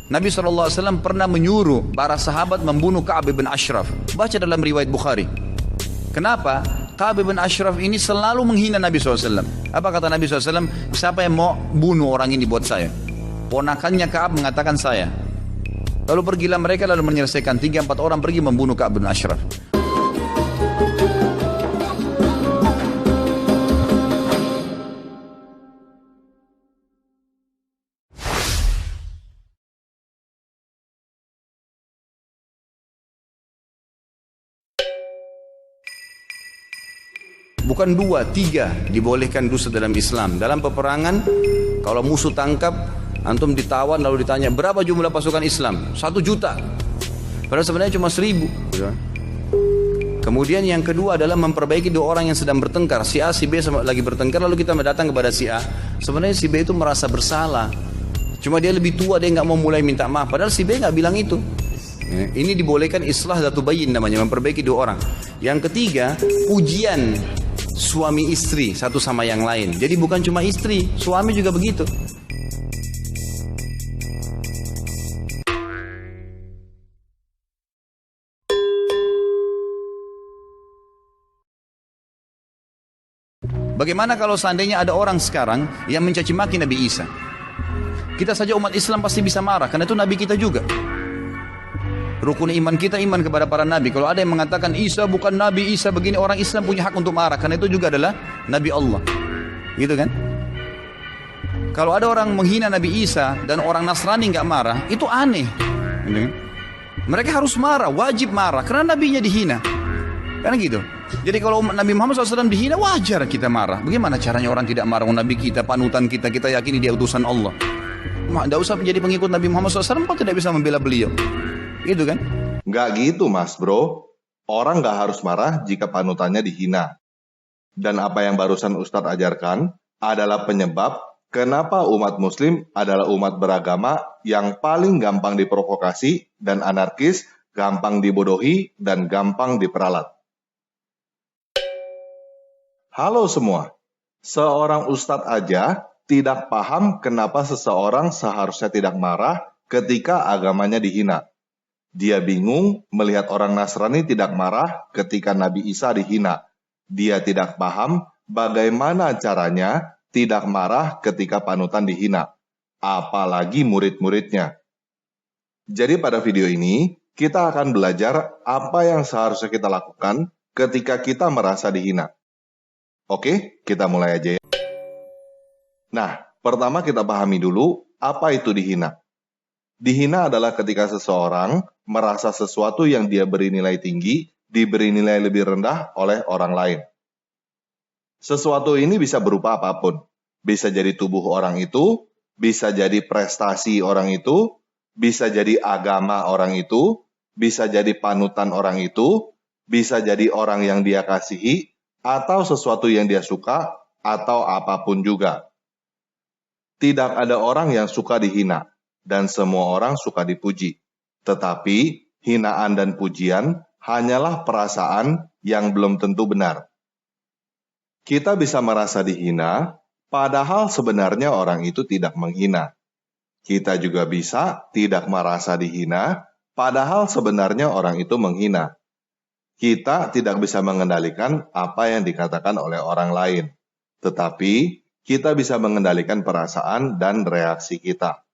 Nabi SAW pernah menyuruh para sahabat membunuh Ka'ab bin Ashraf. Baca dalam riwayat Bukhari. Kenapa? Ka'ab bin Ashraf ini selalu menghina Nabi SAW. Apa kata Nabi SAW? Siapa yang mau bunuh orang ini buat saya? Ponakannya Ka'ab mengatakan saya. Lalu pergilah mereka lalu menyelesaikan 3-4 orang pergi membunuh Ka'ab bin Ashraf. Bukan 2, 3 dibolehkan dusta dalam Islam. Dalam peperangan, kalau musuh tangkap, antum ditawan lalu ditanya berapa jumlah pasukan Islam? 1 juta. Padahal sebenarnya cuma 1000. Kemudian yang kedua adalah memperbaiki 2 orang yang sedang bertengkar. Si A, si B lagi bertengkar, lalu kita datang kepada si A. Sebenarnya si B itu merasa bersalah. Cuma dia lebih tua, dia nggak mau mulai minta maaf. Padahal si B nggak bilang itu. Ini dibolehkan islah dzatu bayin namanya, memperbaiki 2 orang. Yang ketiga, pujian suami istri satu sama yang lain. Jadi bukan cuma istri, suami juga begitu. Bagaimana kalau seandainya ada orang sekarang yang mencaci maki Nabi Isa? Kita saja umat Islam pasti bisa marah, karena itu Nabi kita juga. Rukun iman kita iman kepada para nabi. Kalau ada yang mengatakan Isa bukan nabi, Isa begini, orang Islam punya hak untuk marah, karena itu juga adalah nabi Allah. Gitu kan? Kalau ada orang menghina Nabi Isa dan orang Nasrani nggak marah, itu aneh. Gitu kan? Mereka harus marah, wajib marah, karena nabinya dihina. Karena gitu. Jadi kalau Nabi Muhammad SAW dihina, wajar kita marah. Bagaimana caranya orang tidak marah? Nabi kita, panutan kita, kita yakini dia utusan Allah. Tidak usah menjadi pengikut Nabi Muhammad SAW, kok tidak bisa membela beliau. Gitu kan? Nggak gitu mas bro. Orang nggak harus marah jika panutannya dihina. Dan apa yang barusan Ustadz ajarkan adalah penyebab kenapa umat muslim adalah umat beragama yang paling gampang diprovokasi dan anarkis, gampang dibodohi, dan gampang diperalat. Halo semua. Seorang Ustadz aja tidak paham kenapa seseorang seharusnya tidak marah ketika agamanya dihina. Dia bingung melihat orang Nasrani tidak marah ketika Nabi Isa dihina. Dia tidak paham bagaimana caranya tidak marah ketika panutan dihina. Apalagi murid-muridnya. Jadi pada video ini, kita akan belajar apa yang seharusnya kita lakukan ketika kita merasa dihina. Oke, kita mulai aja ya. Nah, pertama kita pahami dulu apa itu dihina. Dihina adalah ketika seseorang merasa sesuatu yang dia beri nilai tinggi, diberi nilai lebih rendah oleh orang lain. Sesuatu ini bisa berupa apapun. Bisa jadi tubuh orang itu, bisa jadi prestasi orang itu, bisa jadi agama orang itu, bisa jadi panutan orang itu, bisa jadi orang yang dia kasihi, atau sesuatu yang dia suka, atau apapun juga. Tidak ada orang yang suka dihina. Dan semua orang suka dipuji. Tetapi, hinaan dan pujian hanyalah perasaan yang belum tentu benar. Kita bisa merasa dihina, padahal sebenarnya orang itu tidak menghina. Kita juga bisa tidak merasa dihina, padahal sebenarnya orang itu menghina. Kita tidak bisa mengendalikan apa yang dikatakan oleh orang lain. Tetapi, kita bisa mengendalikan perasaan dan reaksi kita.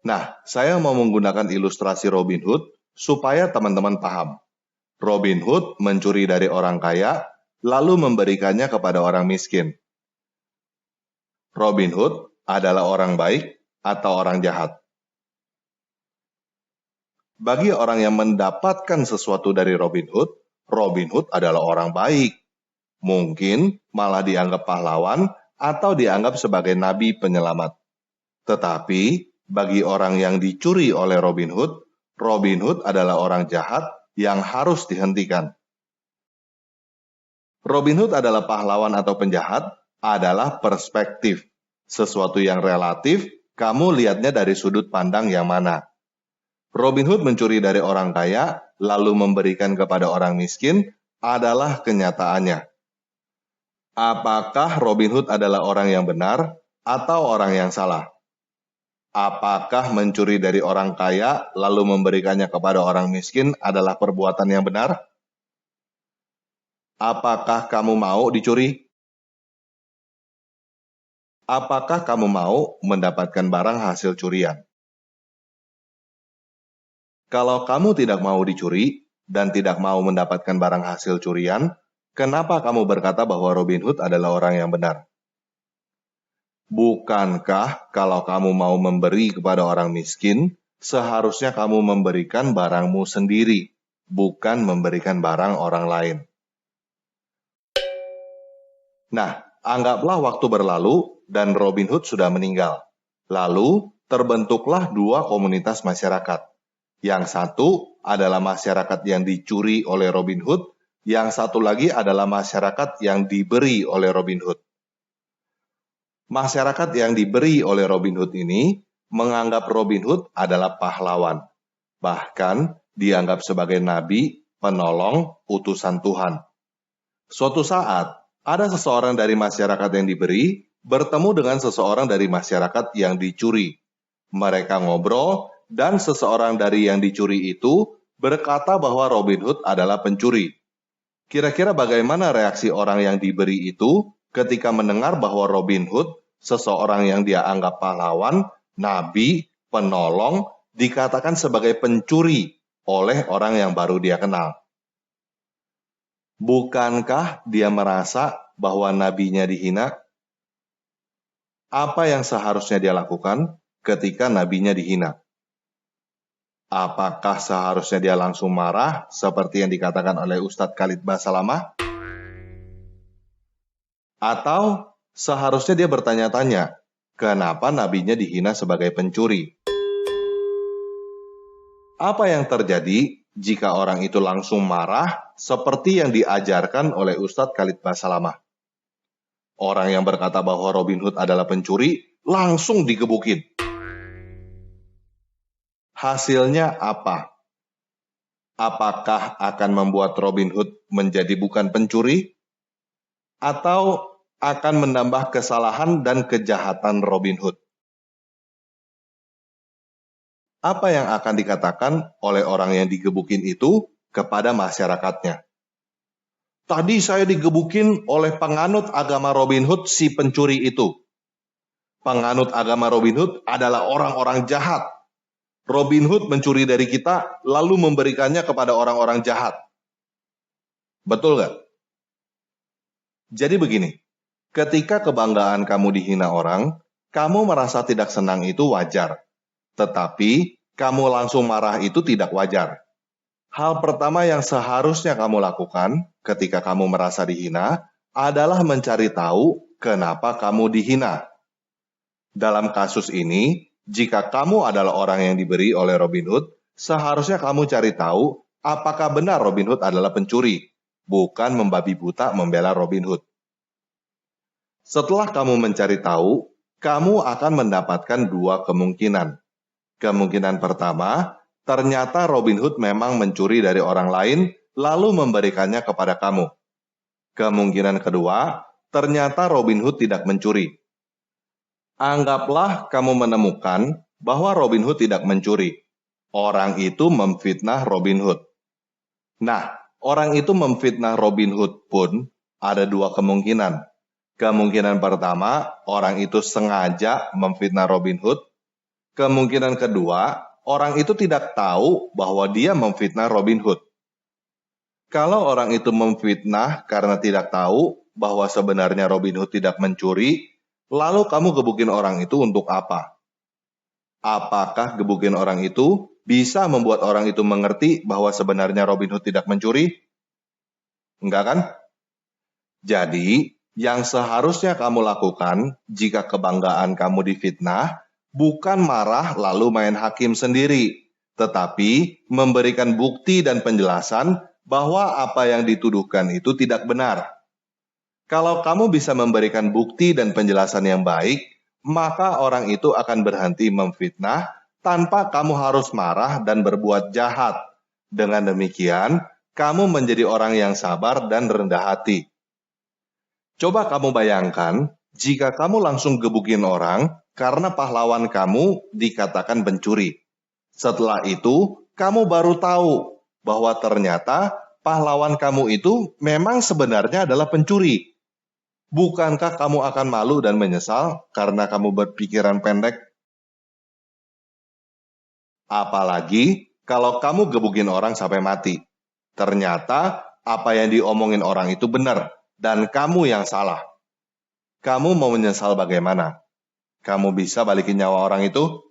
Nah, saya mau menggunakan ilustrasi Robin Hood supaya teman-teman paham. Robin Hood mencuri dari orang kaya, lalu memberikannya kepada orang miskin. Robin Hood adalah orang baik atau orang jahat? Bagi orang yang mendapatkan sesuatu dari Robin Hood adalah orang baik. Mungkin malah dianggap pahlawan atau dianggap sebagai nabi penyelamat. Tetapi, bagi orang yang dicuri oleh Robin Hood adalah orang jahat yang harus dihentikan. Robin Hood adalah pahlawan atau penjahat adalah perspektif. Sesuatu yang relatif, kamu lihatnya dari sudut pandang yang mana. Robin Hood mencuri dari orang kaya, lalu memberikan kepada orang miskin, adalah kenyataannya. Apakah Robin Hood adalah orang yang benar atau orang yang salah? Apakah mencuri dari orang kaya lalu memberikannya kepada orang miskin adalah perbuatan yang benar? Apakah kamu mau dicuri? Apakah kamu mau mendapatkan barang hasil curian? Kalau kamu tidak mau dicuri dan tidak mau mendapatkan barang hasil curian, kenapa kamu berkata bahwa Robin Hood adalah orang yang benar? Bukankah kalau kamu mau memberi kepada orang miskin, seharusnya kamu memberikan barangmu sendiri, bukan memberikan barang orang lain? Nah, anggaplah waktu berlalu dan Robin Hood sudah meninggal. Lalu, terbentuklah dua komunitas masyarakat. Yang satu adalah masyarakat yang dicuri oleh Robin Hood, yang satu lagi adalah masyarakat yang diberi oleh Robin Hood. Masyarakat yang diberi oleh Robin Hood ini menganggap Robin Hood adalah pahlawan. Bahkan dianggap sebagai nabi, penolong, utusan Tuhan. Suatu saat, ada seseorang dari masyarakat yang diberi bertemu dengan seseorang dari masyarakat yang dicuri. Mereka ngobrol dan seseorang dari yang dicuri itu berkata bahwa Robin Hood adalah pencuri. Kira-kira bagaimana reaksi orang yang diberi itu ketika mendengar bahwa Robin Hood, seseorang yang dia anggap pahlawan, nabi, penolong, dikatakan sebagai pencuri oleh orang yang baru dia kenal? Bukankah dia merasa bahwa nabinya dihina? Apa yang seharusnya dia lakukan ketika nabinya dihina? Apakah seharusnya dia langsung marah seperti yang dikatakan oleh Ustadz Khalid Basalamah? Atau seharusnya dia bertanya-tanya, kenapa nabinya dihina sebagai pencuri? Apa yang terjadi jika orang itu langsung marah seperti yang diajarkan oleh Ustadz Khalid Basalamah? Orang yang berkata bahwa Robin Hood adalah pencuri langsung digebukin. Hasilnya apa? Apakah akan membuat Robin Hood menjadi bukan pencuri? Atau akan menambah kesalahan dan kejahatan Robin Hood? Apa yang akan dikatakan oleh orang yang digebukin itu kepada masyarakatnya? Tadi saya digebukin oleh penganut agama Robin Hood, si pencuri itu. Penganut agama Robin Hood adalah orang-orang jahat. Robin Hood mencuri dari kita, lalu memberikannya kepada orang-orang jahat. Betul nggak? Jadi begini, ketika kebanggaan kamu dihina orang, kamu merasa tidak senang itu wajar. Tetapi, kamu langsung marah itu tidak wajar. Hal pertama yang seharusnya kamu lakukan ketika kamu merasa dihina adalah mencari tahu kenapa kamu dihina. Dalam kasus ini, jika kamu adalah orang yang diberi oleh Robin Hood, seharusnya kamu cari tahu apakah benar Robin Hood adalah pencuri, bukan membabi buta membela Robin Hood. Setelah kamu mencari tahu, kamu akan mendapatkan dua kemungkinan. Kemungkinan pertama, ternyata Robin Hood memang mencuri dari orang lain, lalu memberikannya kepada kamu. Kemungkinan kedua, ternyata Robin Hood tidak mencuri. Anggaplah kamu menemukan bahwa Robin Hood tidak mencuri. Orang itu memfitnah Robin Hood. Nah, orang itu memfitnah Robin Hood pun ada dua kemungkinan. Kemungkinan pertama, orang itu sengaja memfitnah Robin Hood. Kemungkinan kedua, orang itu tidak tahu bahwa dia memfitnah Robin Hood. Kalau orang itu memfitnah karena tidak tahu bahwa sebenarnya Robin Hood tidak mencuri, lalu kamu gebukin orang itu untuk apa? Apakah gebukin orang itu bisa membuat orang itu mengerti bahwa sebenarnya Robin Hood tidak mencuri? Enggak kan? Jadi, yang seharusnya kamu lakukan jika kebanggaan kamu difitnah, bukan marah lalu main hakim sendiri, tetapi memberikan bukti dan penjelasan bahwa apa yang dituduhkan itu tidak benar. Kalau kamu bisa memberikan bukti dan penjelasan yang baik, maka orang itu akan berhenti memfitnah tanpa kamu harus marah dan berbuat jahat. Dengan demikian, kamu menjadi orang yang sabar dan rendah hati. Coba kamu bayangkan, jika kamu langsung gebukin orang, karena pahlawan kamu dikatakan pencuri. Setelah itu, kamu baru tahu bahwa ternyata pahlawan kamu itu memang sebenarnya adalah pencuri. Bukankah kamu akan malu dan menyesal karena kamu berpikiran pendek? Apalagi kalau kamu gebukin orang sampai mati. Ternyata apa yang diomongin orang itu benar dan kamu yang salah. Kamu mau menyesal bagaimana? Kamu bisa balikin nyawa orang itu?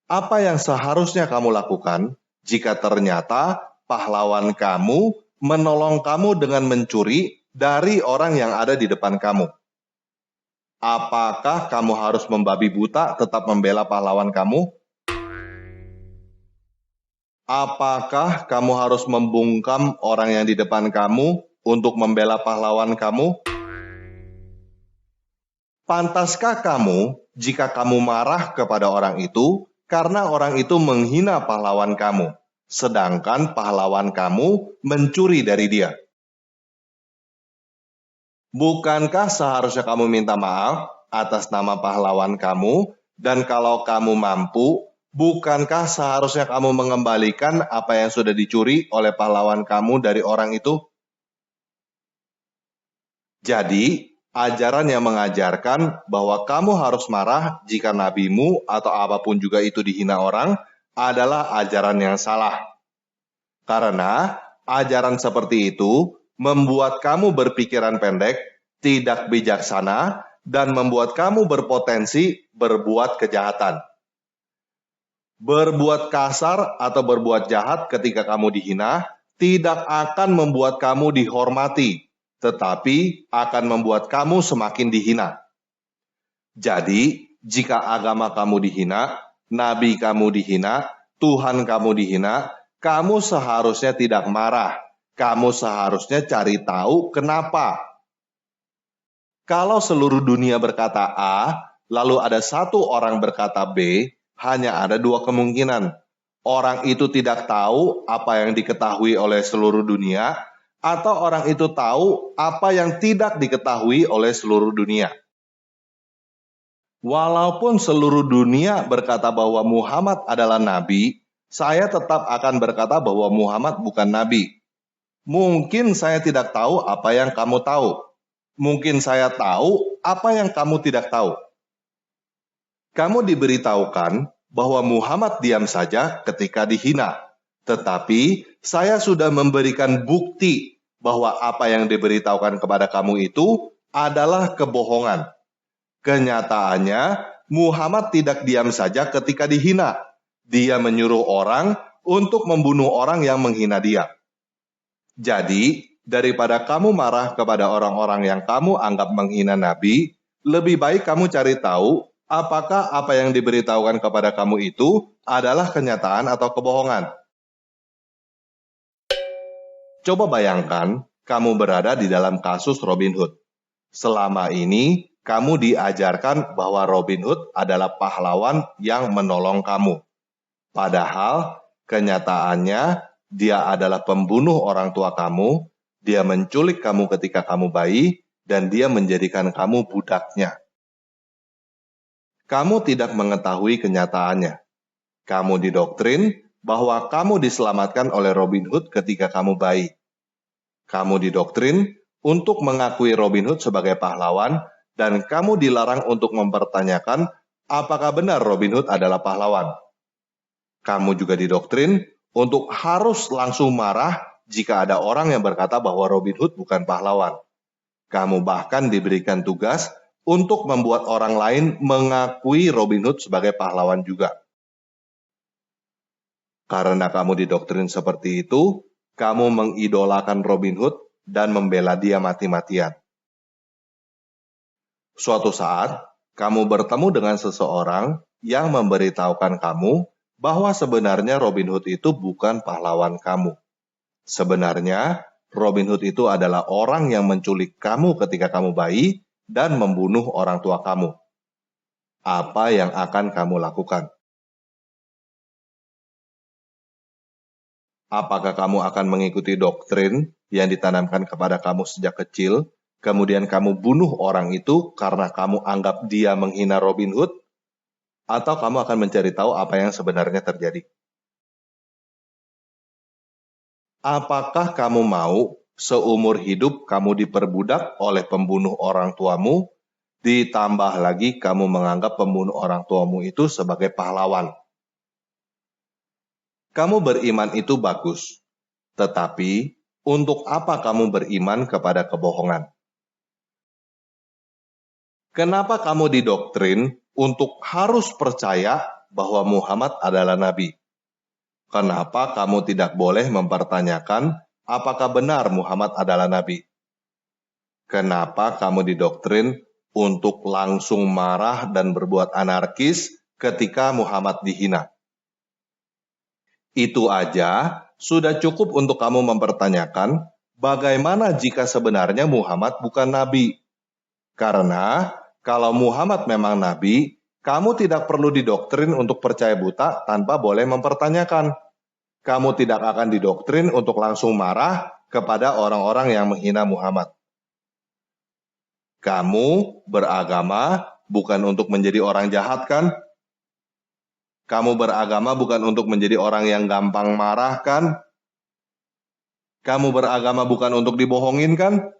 Apa yang seharusnya kamu lakukan jika ternyata pahlawan kamu menolong kamu dengan mencuri dari orang yang ada di depan kamu? Apakah kamu harus membabi buta tetap membela pahlawan kamu? Apakah kamu harus membungkam orang yang di depan kamu untuk membela pahlawan kamu? Pantaskah kamu jika kamu marah kepada orang itu karena orang itu menghina pahlawan kamu, sedangkan pahlawan kamu mencuri dari dia? Bukankah seharusnya kamu minta maaf atas nama pahlawan kamu, dan kalau kamu mampu, bukankah seharusnya kamu mengembalikan apa yang sudah dicuri oleh pahlawan kamu dari orang itu? Jadi, ajaran yang mengajarkan bahwa kamu harus marah jika nabimu atau apapun juga itu dihina orang adalah ajaran yang salah. Karena ajaran seperti itu membuat kamu berpikiran pendek, tidak bijaksana, dan membuat kamu berpotensi berbuat kejahatan. Berbuat kasar atau berbuat jahat ketika kamu dihina tidak akan membuat kamu dihormati, tetapi akan membuat kamu semakin dihina. Jadi, jika agama kamu dihina, nabi kamu dihina, Tuhan kamu dihina, kamu seharusnya tidak marah. Kamu seharusnya cari tahu kenapa. Kalau seluruh dunia berkata A, lalu ada satu orang berkata B, hanya ada dua kemungkinan. Orang itu tidak tahu apa yang diketahui oleh seluruh dunia, atau orang itu tahu apa yang tidak diketahui oleh seluruh dunia. Walaupun seluruh dunia berkata bahwa Muhammad adalah nabi, saya tetap akan berkata bahwa Muhammad bukan nabi. Mungkin saya tidak tahu apa yang kamu tahu. Mungkin saya tahu apa yang kamu tidak tahu. Kamu diberitahukan bahwa Muhammad diam saja ketika dihina. Tetapi saya sudah memberikan bukti bahwa apa yang diberitahukan kepada kamu itu adalah kebohongan. Kenyataannya, Muhammad tidak diam saja ketika dihina. Dia menyuruh orang untuk membunuh orang yang menghina dia. Jadi, daripada kamu marah kepada orang-orang yang kamu anggap menghina Nabi, lebih baik kamu cari tahu apakah apa yang diberitahukan kepada kamu itu adalah kenyataan atau kebohongan. Coba bayangkan kamu berada di dalam kasus Robin Hood. Selama ini, kamu diajarkan bahwa Robin Hood adalah pahlawan yang menolong kamu. Padahal, kenyataannya dia adalah pembunuh orang tua kamu, dia menculik kamu ketika kamu bayi, dan dia menjadikan kamu budaknya. Kamu tidak mengetahui kenyataannya. Kamu didoktrin bahwa kamu diselamatkan oleh Robin Hood ketika kamu bayi. Kamu didoktrin untuk mengakui Robin Hood sebagai pahlawan, dan kamu dilarang untuk mempertanyakan apakah benar Robin Hood adalah pahlawan. Kamu juga didoktrin untuk harus langsung marah jika ada orang yang berkata bahwa Robin Hood bukan pahlawan. Kamu bahkan diberikan tugas untuk membuat orang lain mengakui Robin Hood sebagai pahlawan juga. Karena kamu didoktrin seperti itu, kamu mengidolakan Robin Hood dan membela dia mati-matian. Suatu saat, kamu bertemu dengan seseorang yang memberitahukan kamu bahwa sebenarnya Robin Hood itu bukan pahlawan kamu. Sebenarnya, Robin Hood itu adalah orang yang menculik kamu ketika kamu bayi dan membunuh orang tua kamu. Apa yang akan kamu lakukan? Apakah kamu akan mengikuti doktrin yang ditanamkan kepada kamu sejak kecil kemudian kamu bunuh orang itu karena kamu anggap dia menghina Robin Hood, atau kamu akan mencari tahu apa yang sebenarnya terjadi? Apakah kamu mau seumur hidup kamu diperbudak oleh pembunuh orang tuamu, ditambah lagi kamu menganggap pembunuh orang tuamu itu sebagai pahlawan? Kamu beriman itu bagus, tetapi untuk apa kamu beriman kepada kebohongan? Kenapa kamu didoktrin untuk harus percaya bahwa Muhammad adalah Nabi? Kenapa kamu tidak boleh mempertanyakan apakah benar Muhammad adalah Nabi? Kenapa kamu didoktrin untuk langsung marah dan berbuat anarkis ketika Muhammad dihina? Itu aja sudah cukup untuk kamu mempertanyakan bagaimana jika sebenarnya Muhammad bukan Nabi. Karena kalau Muhammad memang Nabi, kamu tidak perlu didoktrin untuk percaya buta tanpa boleh mempertanyakan. Kamu tidak akan didoktrin untuk langsung marah kepada orang-orang yang menghina Muhammad. Kamu beragama bukan untuk menjadi orang jahat, kan? Kamu beragama bukan untuk menjadi orang yang gampang marah, kan? Kamu beragama bukan untuk dibohongin, kan?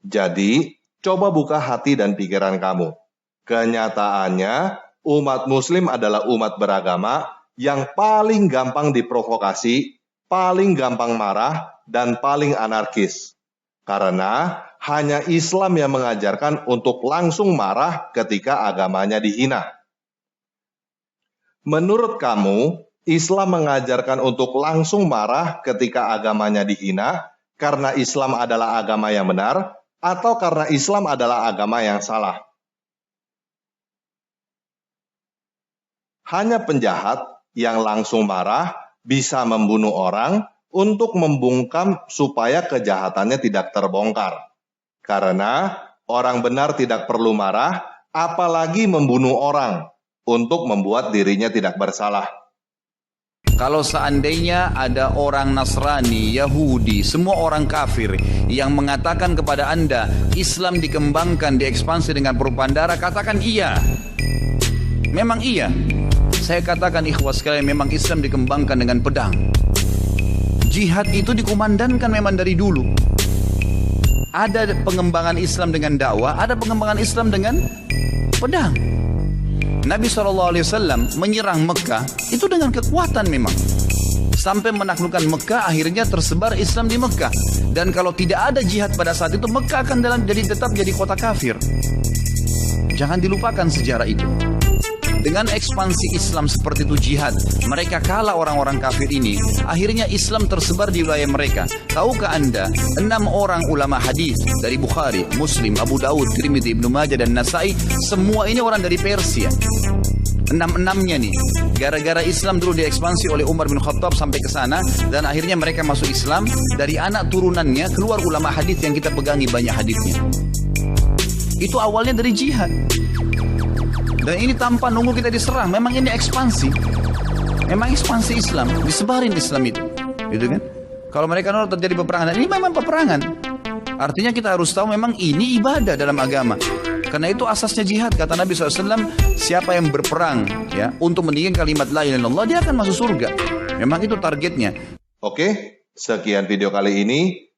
Jadi, coba buka hati dan pikiran kamu. Kenyataannya, umat Muslim adalah umat beragama yang paling gampang diprovokasi, paling gampang marah, dan paling anarkis. Karena hanya Islam yang mengajarkan untuk langsung marah ketika agamanya dihina. Menurut kamu, Islam mengajarkan untuk langsung marah ketika agamanya dihina karena Islam adalah agama yang benar atau karena Islam adalah agama yang salah? Hanya penjahat yang langsung marah bisa membunuh orang untuk membungkam supaya kejahatannya tidak terbongkar. Karena orang benar tidak perlu marah, apalagi membunuh orang untuk membuat dirinya tidak bersalah. Kalau seandainya ada orang Nasrani, Yahudi, semua orang kafir yang mengatakan kepada Anda Islam dikembangkan, diekspansi dengan perubahan darah, katakan iya. Memang iya. Saya katakan ikhwas sekalian, memang Islam dikembangkan dengan pedang. Jihad itu dikumandangkan memang dari dulu. Ada pengembangan Islam dengan dakwah, ada pengembangan Islam dengan pedang. Nabi SAW menyerang Mekah itu dengan kekuatan memang. Sampai menaklukkan Mekah, akhirnya tersebar Islam di Mekah. Dan kalau tidak ada jihad pada saat itu, Mekah akan tetap jadi kota kafir. Jangan dilupakan sejarah itu. Dengan ekspansi Islam seperti itu jihad, mereka kalah orang-orang kafir ini. Akhirnya Islam tersebar di wilayah mereka. Tahukah Anda, 6 orang ulama hadis dari Bukhari, Muslim, Abu Daud, Tirmidzi, Ibnu Majah dan Nasai, semua ini orang dari Persia. 6-6-nya nih. Gara-gara Islam dulu diekspansi oleh Umar bin Khattab sampai ke sana, dan akhirnya mereka masuk Islam. Dari anak turunannya keluar ulama hadis yang kita pegangi banyak hadisnya. Itu awalnya dari jihad. Dan ini tanpa nunggu kita diserang. Memang ini ekspansi. Memang ekspansi Islam. Disebarin Islam itu. Gitu kan? Kalau mereka nolak terjadi peperangan. Ini memang peperangan. Artinya kita harus tahu memang ini ibadah dalam agama. Karena itu asasnya jihad. Kata Nabi SAW, siapa yang berperang ya untuk meninggikan kalimat la ilaha illallah, dia akan masuk surga. Memang itu targetnya. Oke, sekian video kali ini.